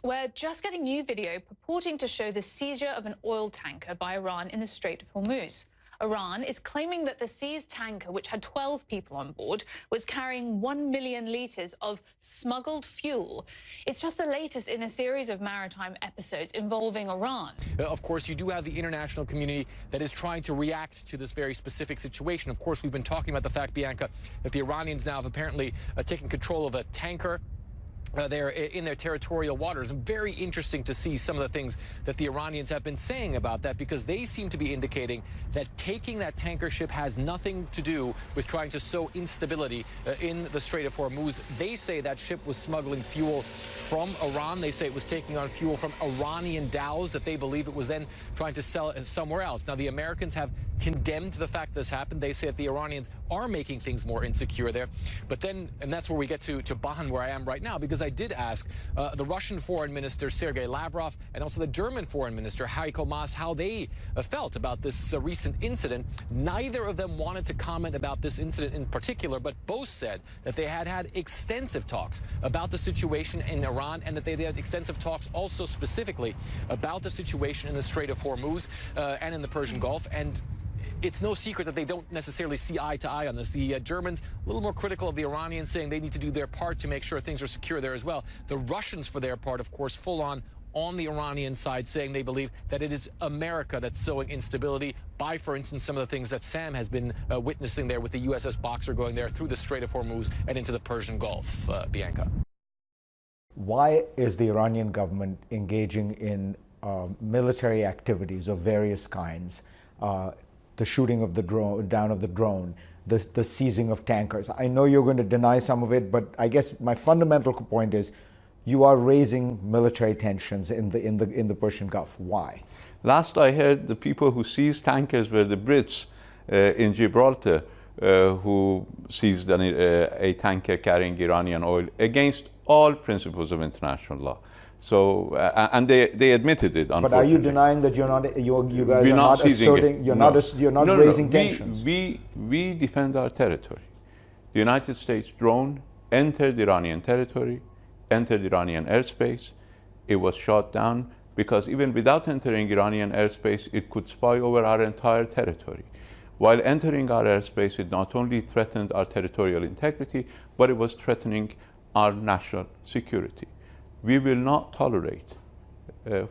We're just getting new video purporting to show the seizure of an oil tanker by Iran in the Strait of Hormuz. Iran is claiming that the seized tanker, which had 12 people on board, was carrying 1 million litres of smuggled fuel. It's just the latest in a series of maritime episodes involving Iran. Of course, you do have the international community that is trying to react to this very specific situation. Of course, we've been talking about the fact, Bianca, that the Iranians now have apparently taken control of a tanker. They're in their territorial waters. And very interesting to see some of the things that the Iranians have been saying about that, because they seem to be indicating that taking that tanker ship has nothing to do with trying to sow instability in the Strait of Hormuz. They say that ship was smuggling fuel from Iran. They say it was taking on fuel from Iranian dhows that they believe it was then trying to sell it somewhere else. Now, the Americans have condemned the fact this happened. They say that the Iranians are making things more insecure there. But then, and that's where we get to Bonn, where I am right now, because I did ask the Russian Foreign Minister, Sergei Lavrov, and also the German Foreign Minister, Heiko Maas, how they felt about this recent incident. Neither of them wanted to comment about this incident in particular, but both said that they had extensive talks about the situation in Iran, and that they had extensive talks also specifically about the situation in the Strait of Hormuz and in the Persian Gulf. And it's no secret that they don't necessarily see eye to eye on this. The Germans, a little more critical of the Iranians, saying they need to do their part to make sure things are secure there as well. The Russians, for their part, of course, full on the Iranian side, saying they believe that it is America that's sowing instability by, for instance, some of the things that Sam has been witnessing there with the USS Boxer going there through the Strait of Hormuz and into the Persian Gulf. Bianca. Why is the Iranian government engaging in military activities of various kinds? The shooting of the drone, down of the drone, the seizing of tankers. I know you're going to deny some of it, but I guess my fundamental point is you are raising military tensions in the Persian Gulf. Why? Last I heard, the people who seized tankers were the Brits in Gibraltar, who seized a tanker carrying Iranian oil against all principles of international law. So, and they admitted it, unfortunately. But are you denying that you guys are not asserting, you're not raising tensions? We defend our territory. The United States drone entered Iranian territory, entered Iranian airspace. It was shot down because even without entering Iranian airspace, it could spy over our entire territory. While entering our airspace, it not only threatened our territorial integrity, but it was threatening our national security. We will not tolerate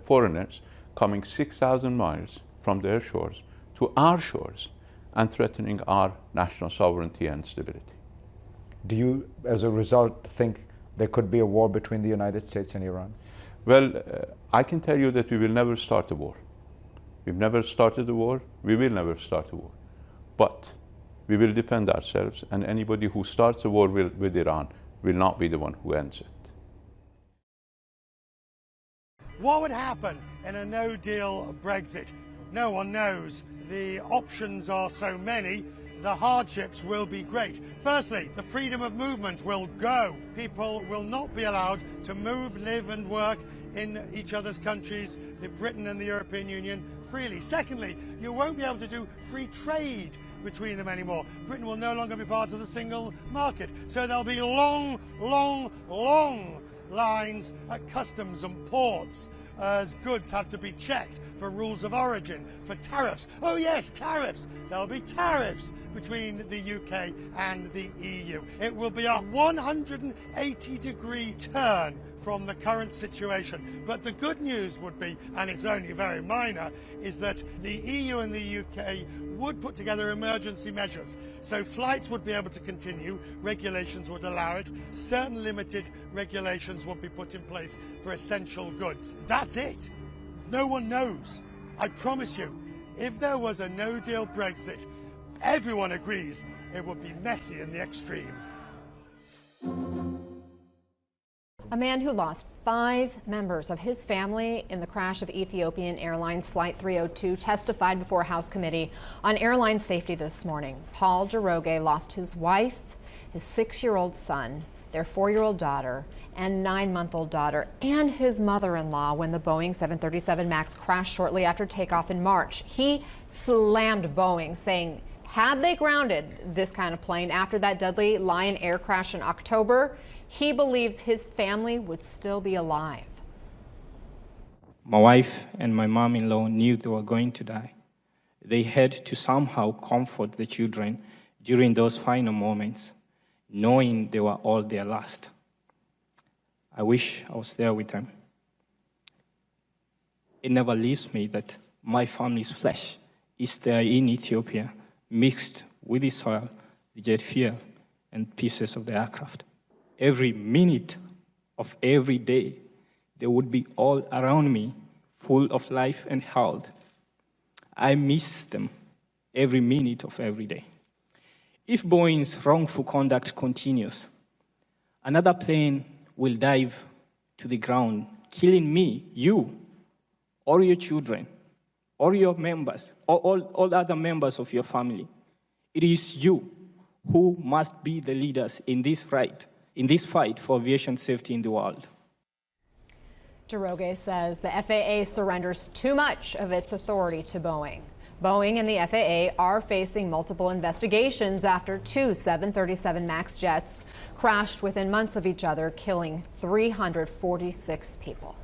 foreigners coming 6,000 miles from their shores to our shores and threatening our national sovereignty and stability. Do you, as a result, think there could be a war between the United States and Iran? Well, I can tell you that we will never start a war. We've never started a war. We will never start a war. But we will defend ourselves, and anybody who starts a war with Iran will not be the one who ends it. What would happen in a no-deal Brexit? No one knows. The options are so many. The hardships will be great. Firstly, the freedom of movement will go. People will not be allowed to move, live and work in each other's countries, Britain and the European Union, freely. Secondly, you won't be able to do free trade between them anymore. Britain will no longer be part of the single market. So there'll be long lines at customs and ports as goods have to be checked for rules of origin, for tariffs. Oh yes, tariffs! There'll be tariffs between the UK and the EU. It will be a 180-degree turn from the current situation. But the good news would be, and it's only very minor, is that the EU and the UK would put together emergency measures. So flights would be able to continue, regulations would allow it, certain limited regulations would be put in place for essential goods. That's it. No one knows. I promise you, if there was a no-deal Brexit, everyone agrees it would be messy in the extreme. A man who lost 5 members of his family in the crash of Ethiopian Airlines Flight 302 testified before a House committee on airline safety this morning. Paul Njoroge lost his wife, his 6-year-old son, their 4-year-old daughter, and 9-month-old daughter, and his mother-in-law when the Boeing 737 MAX crashed shortly after takeoff in March. He slammed Boeing, saying had they grounded this kind of plane after that deadly Lion Air crash in October, he believes his family would still be alive. My wife and my mom-in-law knew they were going to die. They had to somehow comfort the children during those final moments, knowing they were all their last. I wish I was there with them. It never leaves me that my family's flesh is there in Ethiopia, mixed with the soil, the jet fuel, and pieces of the aircraft. Every minute of every day, they would be all around me, full of life and health. I miss them every minute of every day. If Boeing's wrongful conduct continues, another plane will dive to the ground, killing me, you, or your children, or your members, or all other members of your family. It is you who must be the leaders in this fight for aviation safety in the world. Deroge says the FAA surrenders too much of its authority to Boeing. Boeing and the FAA are facing multiple investigations after two 737 MAX jets crashed within months of each other, killing 346 people.